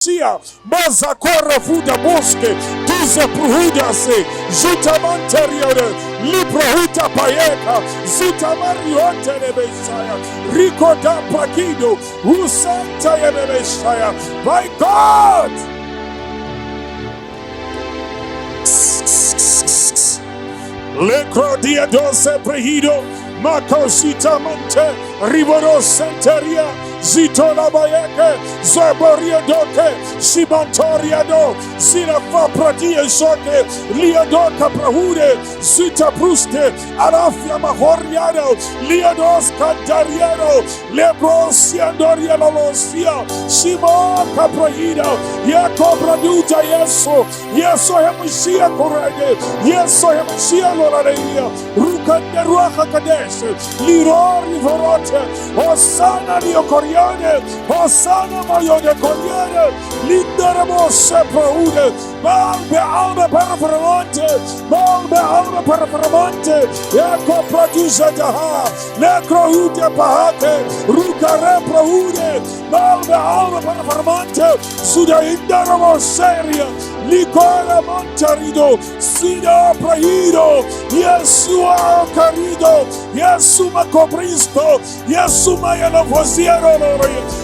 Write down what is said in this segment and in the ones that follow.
Sia maza kora fuda boske tuza pruhuda se zuta manteriore liprohuta payeka zuta mariote nebesaya rico da prakido usanta nebesaya. My God, lecro dia dose prehido makosita monte rivoro senteria Zitola bayeke, Zaboria doke, Sibantoria do, Zinafa pratia soke, Liadoka prahude, Zita pruste, Arafia mahoriano, Liados cantariano, Lebros yandoria lolosia, Simo capraida, Yako praduta yeso, Yeso hemusia korede, Yeso hemusia loradeia, Rukande ruacha kadesh, Lirori vorote, Osana liokori. Hosanna Mayode Coriere, Linderemo Sepraude, Malbe Alba Parafermonte, Malbe Alba Parafermonte, Ecco Produce Daha, Necrohude Pahate, Rucare Praude, Malbe Alba Parafermonte, Suda Inderemo Seria, Licore Montarido, Sida Praido, Yesua Carido, Yesuma Cobristo, Yesuma Yelovosiero.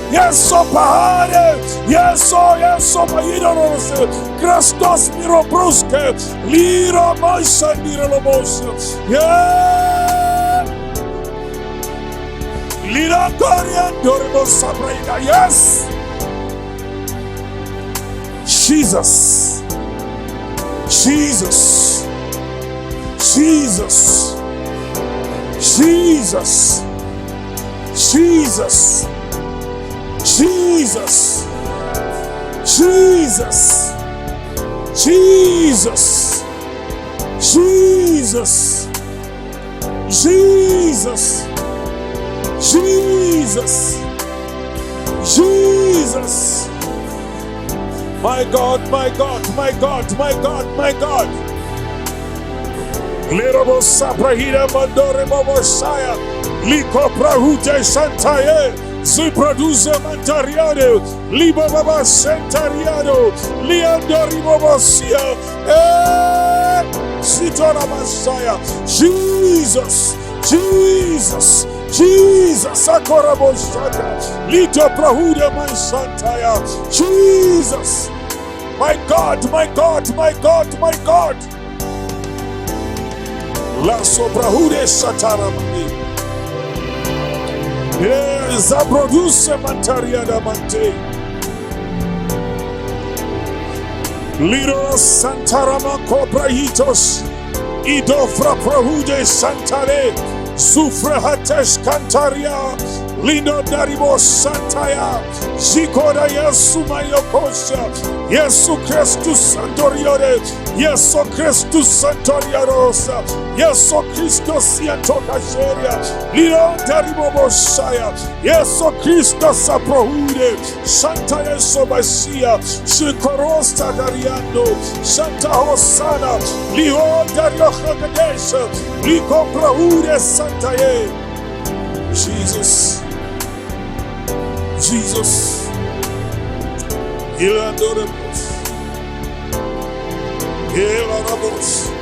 Yeso pahare, yeso paidoros, Christos mirobruske, liro moisa direlobos, lira corian dormos sabrina. Yes, Jesus, Jesus, Jesus, Jesus, Jesus. Jesus, Jesus, Jesus, Jesus, Jesus, Jesus, Jesus. My God, my God, my God, my God, my God. Lerobo sabrahira mandore bobosaya, liko prahute santaye. Si produce Mantariano, Liba Baba Sentariano, Leandori Bobosia, Sitona Messiah, Jesus, Jesus, Jesus, Sakora Bosaka, Lito Prahuda Mansantaya, Jesus, my God, my God, my God, my God, La Soprahude Satara Mani. Yes, I produce Mantaria da Mante. Liro Santarama Cobrahitos, Idofra Prahude Santare, Sufra Hatesh Cantaria, Lindo Daribo Santaya, Zikoda Yesu Mayokosha, Yesu Christus Santoriore, Yesu Christus Santoriarosa, Yesu Christus Siantoka Sheria, Lindo Daribo Bosaya, Yesu Christus Saprohude, Santa Yesu Basia, Shikorosta Dariando, Santa Hosana, Liho Dario Hakadesh, Liko Prahude Santaye, Jesus. Jesus, il adoremos, il adoremos.